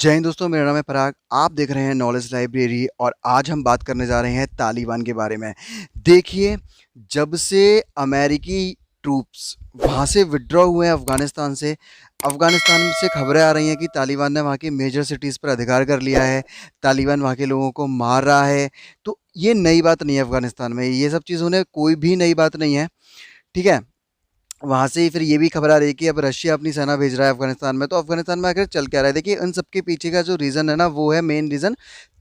जय हिंद दोस्तों, मेरा नाम है पराग। आप देख रहे हैं नॉलेज लाइब्रेरी और आज हम बात करने जा रहे हैं तालिबान के बारे में। देखिए, जब से अमेरिकी ट्रूप्स वहाँ से विड्रॉ हुए हैं अफ़गानिस्तान से खबरें आ रही हैं कि तालिबान ने वहाँ की मेजर सिटीज़ पर अधिकार कर लिया है। तालिबान वहाँ के लोगों को मार रहा है। तो ये नई बात नहीं है अफ़गानिस्तान में, ये सब चीज़ उन्हें कोई भी नई बात नहीं है। ठीक है। वहाँ से ही फिर ये भी खबर आ रही है कि अब रशिया अपनी सेना भेज रहा है अफगानिस्तान में। तो अफगानिस्तान में आखिर चल क्या रहा है? देखिए, इन सबके पीछे का जो रीज़न है ना, वो है मेन रीज़न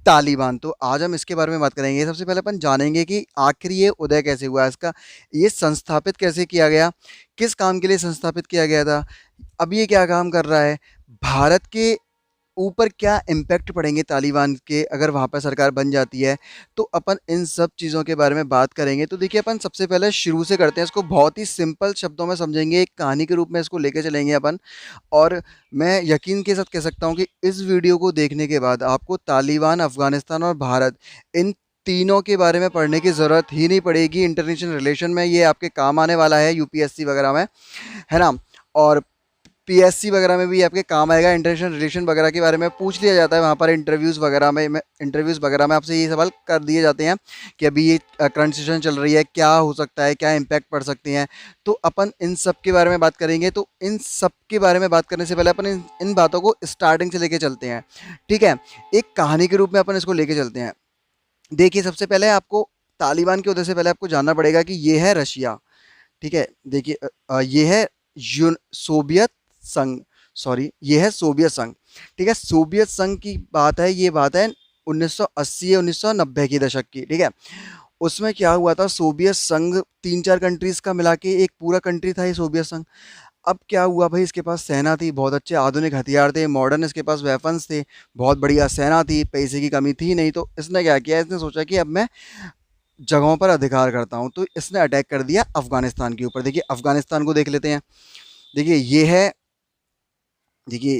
तालिबान। तो आज हम इसके बारे में बात करेंगे। सबसे पहले अपन जानेंगे कि आखिर ये उदय कैसे हुआ, इसका ये संस्थापित कैसे किया गया, किस काम के लिए संस्थापित किया गया था, अब ये क्या काम कर रहा है, भारत के ऊपर क्या इम्पैक्ट पड़ेंगे तालिबान के अगर वहाँ पर सरकार बन जाती है। तो अपन इन सब चीज़ों के बारे में बात करेंगे। तो देखिए, अपन सबसे पहले शुरू से करते हैं, इसको बहुत ही सिंपल शब्दों में समझेंगे, एक कहानी के रूप में इसको लेके चलेंगे अपन। और मैं यकीन के साथ कह सकता हूँ कि इस वीडियो को देखने के बाद आपको तालिबान, अफगानिस्तान और भारत, इन तीनों के बारे में पढ़ने की ज़रूरत ही नहीं पड़ेगी। इंटरनेशनल रिलेशन में ये आपके काम आने वाला है, यूपीएससी वगैरह में, है ना। और पीएससी वगैरह में भी आपके काम आएगा। इंटरनेशनल रिलेशन वगैरह के बारे में पूछ लिया जाता है वहाँ पर इंटरव्यूज़ वगैरह में आपसे ये सवाल कर दिए जाते हैं कि अभी ये करंट सिचुएशन चल रही है, क्या हो सकता है, क्या इम्पैक्ट पड़ सकते हैं। तो अपन इन सब के बारे में बात करेंगे। तो इन सब के बारे में बात करने से पहले अपन इन बातों को स्टार्टिंग से लेके चलते हैं। ठीक है, एक कहानी के रूप में अपन इसको लेके चलते हैं। देखिए, सबसे पहले आपको तालिबान के उदय से पहले आपको जानना पड़ेगा कि ये है रशिया। ठीक है, देखिए, ये है सोवियत संघ, सॉरी, ये है सोवियत संघ। ठीक है, सोवियत संघ की बात है, ये बात है 1980 या 1990 के दशक की। ठीक है, उसमें क्या हुआ था, सोवियत संघ तीन चार कंट्रीज का मिला के एक पूरा कंट्री था ये सोवियत संघ। अब क्या हुआ भाई, इसके पास सेना थी, बहुत अच्छे आधुनिक हथियार थे, मॉडर्न इसके पास वेपन्स थे, बहुत बढ़िया सेना थी, पैसे की कमी थी नहीं। तो इसने क्या किया, इसने सोचा कि अब मैं जगहों पर अधिकार करता हूँ। तो इसने अटैक कर दिया अफगानिस्तान के ऊपर। देखिए, अफगानिस्तान को देख लेते हैं। देखिए,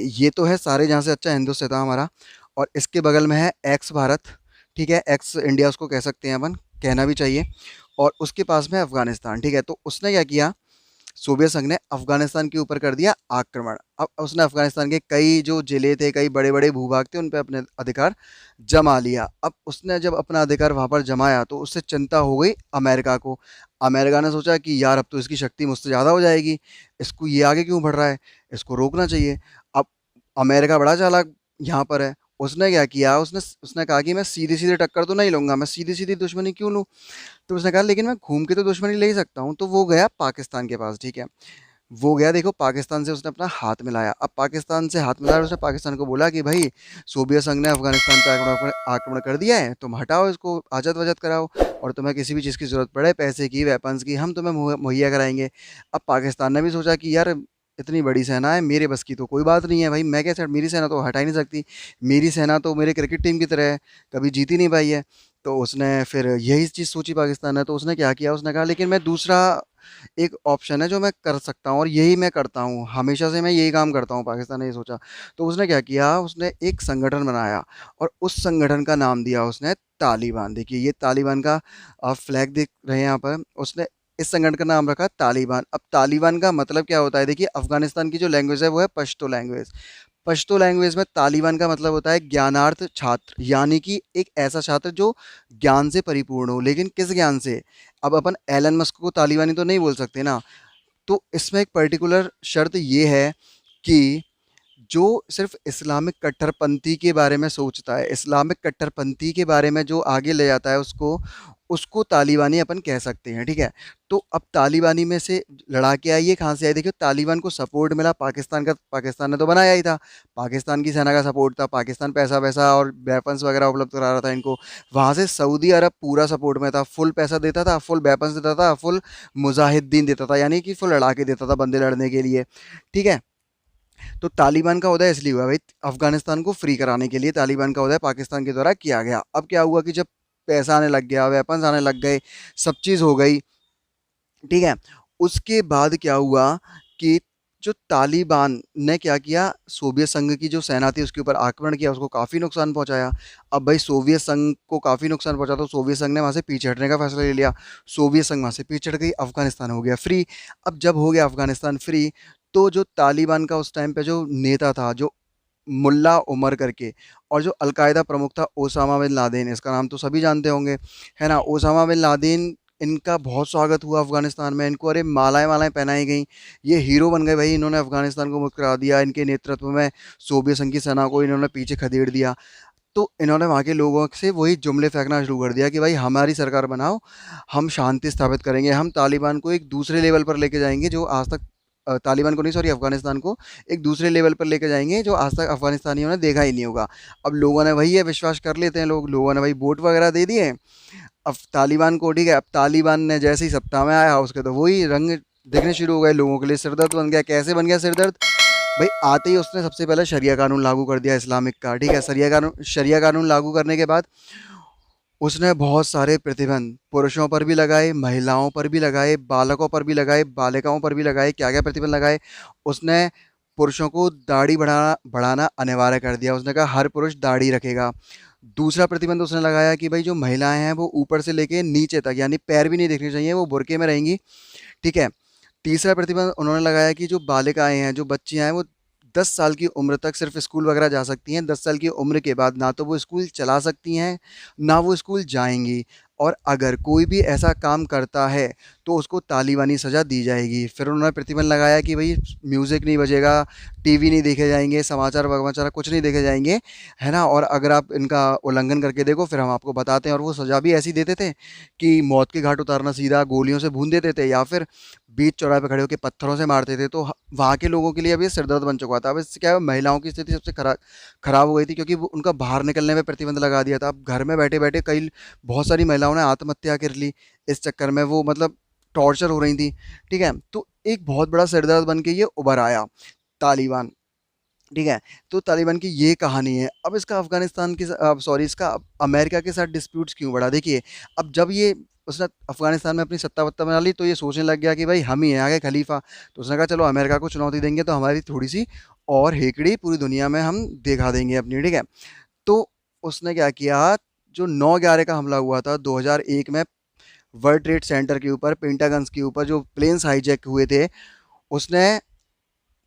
ये तो है सारे जहाँ से अच्छा हिंदुस्तान था हमारा, और इसके बगल में है एक्स भारत। ठीक है, एक्स इंडिया उसको कह सकते हैं अपन, कहना भी चाहिए। और उसके पास में है अफगानिस्तान। ठीक है, तो उसने क्या किया, सोवियत संघ ने अफगानिस्तान के ऊपर कर दिया आक्रमण। अब उसने अफगानिस्तान के कई जो जिले थे, कई बड़े बड़े भूभाग थे, उन पे अपने अधिकार जमा लिया। अब उसने जब अपना अधिकार वहाँ पर जमाया तो उससे चिंता हो गई अमेरिका को। अमेरिका ने सोचा कि यार, अब तो इसकी शक्ति मुझसे ज़्यादा हो जाएगी, इसको ये आगे क्यों बढ़ रहा है, इसको रोकना चाहिए। अब अमेरिका बड़ा चालाक यहाँ पर है। उसने क्या किया, उसने उसने कहा कि मैं सीधी सीधी टक्कर तो नहीं लूंगा, मैं सीधी सीधी दुश्मनी क्यों लूँ। तो उसने कहा लेकिन मैं घूम के तो दुश्मनी ले ही सकता हूँ। तो वो गया पाकिस्तान के पास। ठीक है, वो गया, देखो, पाकिस्तान से उसने अपना हाथ मिलाया। अब पाकिस्तान से हाथ मिलाया, उसने पाकिस्तान को बोला कि भाई, सोवियत संघ ने अफगानिस्तान पर आक्रमण आक्रमण कर दिया है, तुम हटाओ इसको, आज़ाद वजद कराओ, और तुम्हें किसी भी चीज़ की ज़रूरत पड़े, पैसे की, वेपन्स की, हम तुम्हें मुहैया कराएंगे। अब पाकिस्तान ने भी सोचा कि यार, इतनी बड़ी सेना है, मेरे बस की तो कोई बात नहीं है भाई, मैं कैसे, मेरी सेना तो हटा ही नहीं सकती, मेरी सेना तो मेरे क्रिकेट टीम की तरह है, कभी जीत ही नहीं पाई है। तो उसने फिर यही चीज़ सोची पाकिस्तान ने। तो उसने क्या किया, उसने कहा लेकिन मैं दूसरा एक ऑप्शन है जो मैं कर सकता हूँ, और यही मैं करता हूँ, हमेशा से मैं यही काम करता हूँ, पाकिस्तान ने ये सोचा। तो उसने क्या किया, उसने एक संगठन बनाया और उस संगठन का नाम दिया उसने तालिबान। देखिए, ये तालिबान का आप फ्लैग देख रहे हैं यहाँ पर, उसने इस संगठन का नाम रखा तालिबान। अब तालिबान का मतलब क्या होता है, देखिए, अफगानिस्तान की जो लैंग्वेज है वो है पश्तो लैंग्वेज। पश्तो लैंग्वेज में तालिबान का मतलब होता है ज्ञानार्थ छात्र, यानी कि एक ऐसा छात्र जो ज्ञान से परिपूर्ण हो। लेकिन किस ज्ञान से, अब अपन एलन मस्क को तालिबानी तो नहीं बोल सकते ना। तो इसमें एक पर्टिकुलर शर्त ये है कि जो सिर्फ इस्लामिक कट्टरपंथी के बारे में सोचता है, इस्लामिक कट्टरपंथी के बारे में जो आगे ले जाता है, उसको उसको तालिबानी अपन कह सकते हैं। ठीक है, तो अब तालिबानी में से लड़ाके आई, ये कहाँ से आई, देखिए, तालिबान को सपोर्ट मिला पाकिस्तान का, पाकिस्तान ने तो बनाया ही था, पाकिस्तान की सेना का सपोर्ट था, पाकिस्तान पैसा वैसा और वेपन्स वगैरह उपलब्ध करा रहा था इनको। वहाँ से सऊदी अरब पूरा सपोर्ट में था, फुल पैसा देता था, फुल वेपन्स देता था, फुल मुजाहिदीन देता था, यानी कि फुल लड़ाके देता था बंदे लड़ने के लिए। ठीक है, तो तालिबान का उदय इसलिए हुआ भाई, अफगानिस्तान को फ्री कराने के लिए तालिबान का उदय पाकिस्तान के द्वारा किया गया। अब क्या हुआ कि जब पैसा आने लग गया, वेपन्स आने लग गए, सब चीज़ हो गई। ठीक है, उसके बाद क्या हुआ कि जो तालिबान ने क्या किया, सोवियत संघ की जो सेना थी उसके ऊपर आक्रमण किया, उसको काफ़ी नुकसान पहुंचाया। अब भाई, सोवियत संघ को काफ़ी नुकसान पहुंचा तो सोवियत संघ ने वहाँ से पीछे हटने का फैसला ले लिया। सोवियत संघ वहाँ से पीछे हट गई, अफगानिस्तान हो गया फ्री। अब जब हो गया अफगानिस्तान फ्री, तो जो तालिबान का उस टाइम पे जो नेता था, जो मुल्ला उमर करके, और जो अलकायदा प्रमुख था ओसामा बिन लादेन, इसका नाम तो सभी जानते होंगे, है ना। ओसामा बिन लादेन, इनका बहुत स्वागत हुआ अफगानिस्तान में, इनको अरे मालाएं मालाएं पहनाई गई, ये हीरो बन गए भाई, इन्होंने अफगानिस्तान को मुक्त करा दिया, इनके नेतृत्व में सोवियत संघ की सेना को इन्होंने पीछे खदेड़ दिया। तो इन्होंने वहाँ के लोगों से वही जुमले फेंकना शुरू कर दिया कि भाई हमारी सरकार बनाओ, हम शांति स्थापित करेंगे, हम तालिबान को एक दूसरे लेवल पर लेके जाएंगे जो आज तक तालिबान को नहीं, सॉरी, अफगानिस्तान को एक दूसरे लेवल पर लेके जाएंगे जो आज तक अफगानिस्तानियों ने देखा ही नहीं होगा। अब लोगों ने वही है, विश्वास कर लेते हैं लोग, लोगों ने भाई वोट वगैरह दे दिए अब तालिबान को, ठीक है। अब तालिबान ने जैसे ही सत्ता में आया उसके तो वही रंग दिखने शुरू हो गए, लोगों के लिए सिरदर्द बन गया। कैसे बन गया सिरदर्द? भाई आते ही उसने सबसे पहले शरिया कानून लागू कर दिया इस्लामिक का, ठीक है। शरिया कानून लागू करने के बाद उसने बहुत सारे प्रतिबंध पुरुषों पर भी लगाए, महिलाओं पर भी लगाए, बालकों पर भी लगाए, बालिकाओं पर भी लगाए। क्या क्या प्रतिबंध लगाए? उसने पुरुषों को दाढ़ी बढ़ाना बढ़ाना अनिवार्य कर दिया, उसने कहा हर पुरुष दाढ़ी रखेगा। दूसरा प्रतिबंध उसने लगाया कि भाई जो महिलाएं हैं वो ऊपर से लेके नीचे तक, यानी पैर भी नहीं देखने चाहिए, वो बुर्के में रहेंगी, ठीक है। तीसरा प्रतिबंध उन्होंने लगाया कि जो बालिकाएं हैं, जो बच्चियां हैं, वो 10 साल की उम्र तक सिर्फ स्कूल वगैरह जा सकती हैं। 10 साल की उम्र के बाद ना तो वो स्कूल चला सकती हैं, ना वो स्कूल जाएंगी, और अगर कोई भी ऐसा काम करता है तो उसको तालिबानी सज़ा दी जाएगी। फिर उन्होंने प्रतिबंध लगाया कि भाई म्यूज़िक नहीं बजेगा, टीवी नहीं देखे जाएंगे, समाचार वमाचार कुछ नहीं देखे जाएंगे, है ना। और अगर आप इनका उल्लंघन करके देखो फिर हम आपको बताते हैं। और वो सज़ा भी ऐसी देते थे कि मौत के घाट उतारना, सीधा गोलियों से भून देते थे, या फिर बीच चौराहे पे खड़े होकर पत्थरों से मारते थे। तो वहाँ के लोगों के लिए अब ये सिरदर्द बन चुका था। अब इससे क्या है, महिलाओं की स्थिति सबसे खराब हो गई थी, क्योंकि वो उनका बाहर निकलने में प्रतिबंध लगा दिया था। अब घर में बैठे बैठे कई बहुत सारी महिलाओं ने आत्महत्या कर ली इस चक्कर में, वो मतलब टॉर्चर हो रही थी, ठीक है। तो एक बहुत बड़ा सिरदर्द बन के ये उभर आया तालिबान, ठीक है। तो तालिबान की ये कहानी है। अब इसका अफगानिस्तान के सॉरी, इसका अमेरिका के साथ डिस्प्यूट्स क्यों बढ़ा? देखिए, अब जब ये उसने अफगानिस्तान में अपनी सत्ता वत्ता बना ली तो ये सोचने लग गया कि भाई हम ही हैं आगे खलीफा। तो उसने कहा चलो अमेरिका को चुनौती देंगे तो हमारी थोड़ी सी और हेकड़ी पूरी दुनिया में हम दिखा देंगे अपनी, ठीक है। तो उसने क्या किया, जो 9/11 का हमला हुआ था 2001 में वर्ल्ड ट्रेड सेंटर के ऊपर, पेंटागन्स के ऊपर जो प्लेन्स हाईजैक हुए थे, उसने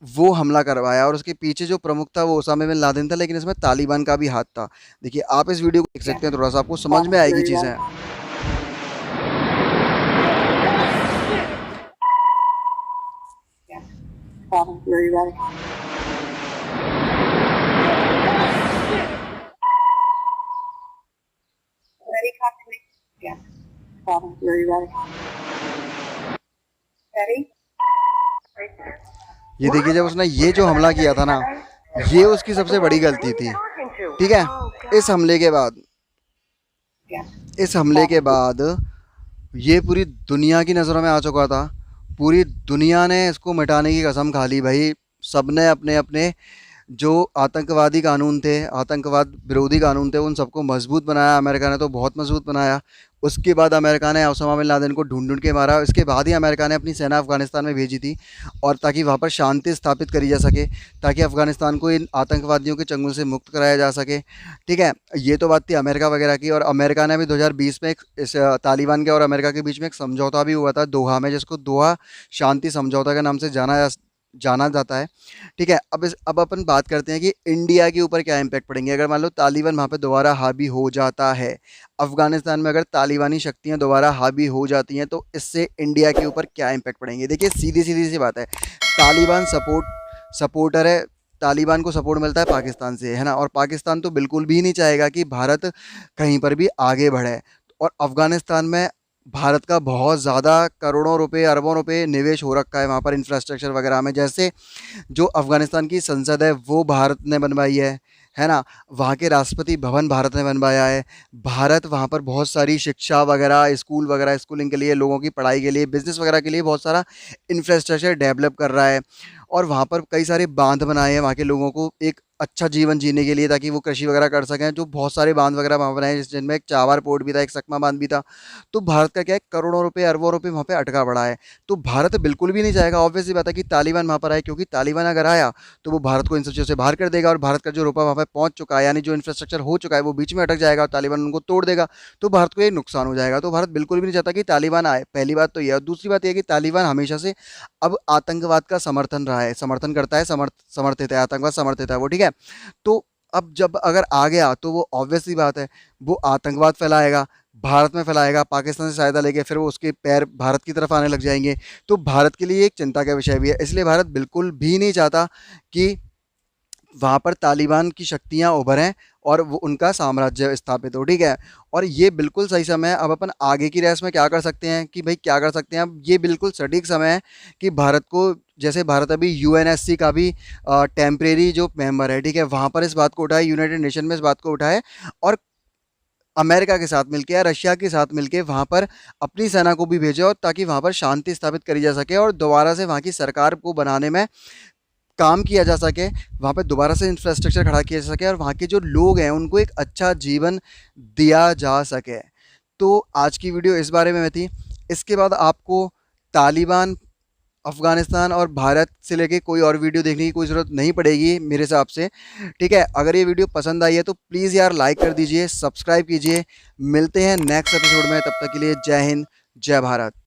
वो हमला करवाया, और उसके पीछे जो प्रमुख था वो ओसामा बिन लादेन था, लेकिन इसमें तालिबान का भी हाथ था। देखिए आप इस वीडियो को देख सकते हैं, थोड़ा सा आपको समझ में आएगी चीज़ें। ये देखिए, जब उसने ये जो हमला किया था ना, ये उसकी सबसे बड़ी गलती थी, ठीक है। इस हमले के बाद इस हमले के बाद ये पूरी दुनिया की नज़रों में आ चुका था। पूरी दुनिया ने इसको मिटाने की कसम खा ली भाई। सबने अपने अपने जो आतंकवादी कानून थे, आतंकवाद विरोधी कानून थे, उन सबको मजबूत बनाया। अमेरिका ने तो बहुत मजबूत बनाया। उसके बाद अमेरिका ने ओसामा बिन लादेन को ढूंढ ढूंढ के मारा। इसके बाद ही अमेरिका ने अपनी सेना अफगानिस्तान में भेजी थी, और ताकि वहाँ पर शांति स्थापित करी जा सके, ताकि अफगानिस्तान को इन आतंकवादियों के चंगुल से मुक्त कराया जा सके, ठीक है। ये तो बात थी अमेरिका वगैरह की। और अमेरिका ने भी 2020 में इस तालिबान के और अमेरिका के बीच में एक समझौता भी हुआ था दोहा में, जिसको दोहा शांति समझौता के नाम से जाना जाता है, ठीक है। अब अपन बात करते हैं कि इंडिया के ऊपर क्या इम्पैक्ट पड़ेंगे अगर मान लो तालिबान वहाँ पे दोबारा हावी हो जाता है। अफगानिस्तान में अगर तालिबानी शक्तियाँ दोबारा हावी हो जाती हैं तो इससे इंडिया के ऊपर क्या इम्पैक्ट पड़ेंगे? देखिए सीधी सीधी सी बात है, तालिबान सपोर्टर है, तालिबान को सपोर्ट मिलता है पाकिस्तान से, है ना। और पाकिस्तान तो बिल्कुल भी नहीं चाहेगा कि भारत कहीं पर भी आगे बढ़े। और अफगानिस्तान में भारत का बहुत ज़्यादा करोड़ों रुपए, अरबों रुपए निवेश हो रखा है वहाँ पर इंफ्रास्ट्रक्चर वगैरह में। जैसे जो अफ़गानिस्तान की संसद है वो भारत ने बनवाई है ना। वहाँ के राष्ट्रपति भवन भारत ने बनवाया है। भारत वहाँ पर बहुत सारी शिक्षा वगैरह, स्कूल वगैरह, स्कूलिंग के लिए, लोगों की पढ़ाई के लिए, बिज़नेस वगैरह के लिए बहुत सारा इंफ्रास्ट्रक्चर डेवलप कर रहा है। और वहाँ पर कई सारे बांध बनाए हैं वहाँ के लोगों को एक अच्छा जीवन जीने के लिए, ताकि वो कृषि वगैरह कर सकें। जो बहुत सारे बांध वगैरह वहाँ बनाए हैं, जिनमें एक चावार पोर्ट भी था, एक सकमा बांध भी था। तो भारत का क्या है, करोड़ों रुपए, अरबों रुपए वहाँ पे अटका पड़ा है। तो भारत बिल्कुल भी नहीं चाहेगा, ऑब्वियस सी बात है, कि तालिबान वहाँ पर आए, क्योंकि तालिबान अगर आया तो वो भारत को इन सब चीज़ों से बाहर कर देगा, और भारत का जो रुपया वहाँ पे पहुँच चुका है, यानी जो इंफ्रास्ट्रक्चर हो चुका है, वो बीच में अटक जाएगा और तालिबान उनको तोड़ देगा। तो भारत को ये नुकसान हो जाएगा। तो भारत बिल्कुल भी नहीं चाहता कि तालिबान आए, पहली बात तो ये। और दूसरी बात यह कि तालिबान हमेशा से अब आतंकवाद का समर्थन रहा है, समर्थन करता है, समर्थित है, आतंकवाद समर्थित है वो, ठीक है। तो अब जब अगर आ गया तो वो ऑब्वियस सी बात है, वो आतंकवाद फैलाएगा, भारत में फैलाएगा, पाकिस्तान से सहायता लेके फिर वो उसके पैर भारत की तरफ आने लग जाएंगे। तो भारत के लिए एक चिंता का विषय भी है, इसलिए भारत बिल्कुल भी नहीं चाहता कि वहाँ पर तालिबान की शक्तियाँ उभरें और वो उनका साम्राज्य स्थापित हो, ठीक है। और ये बिल्कुल सही समय है। अब अपन आगे की रेस में क्या कर सकते हैं कि भाई क्या कर सकते हैं, अब ये बिल्कुल सटीक समय है कि भारत को, जैसे भारत अभी यूएनएससी का भी टेम्परेरी जो मेंबर है, ठीक है, वहाँ पर इस बात को उठाए, यूनाइटेड नेशन में इस बात को उठाए, और अमेरिका के साथ मिलके या रशिया के साथ मिलके वहाँ पर अपनी सेना को भी भेजे, और ताकि वहाँ पर शांति स्थापित करी जा सके और दोबारा से वहाँ की सरकार को बनाने में काम किया जा सके, वहाँ पे दोबारा से इंफ्रास्ट्रक्चर खड़ा किया जा सके और वहाँ के जो लोग हैं उनको एक अच्छा जीवन दिया जा सके। तो आज की वीडियो इस बारे में थी। इसके बाद आपको तालिबान, अफ़गानिस्तान और भारत से लेके कोई और वीडियो देखने की कोई ज़रूरत नहीं पड़ेगी मेरे हिसाब से, ठीक है। अगर ये वीडियो पसंद आई है तो प्लीज़ यार लाइक कर दीजिए, सब्सक्राइब कीजिए। मिलते हैं नेक्स्ट एपिसोड में, तब तक के लिए जय हिंद, जय भारत।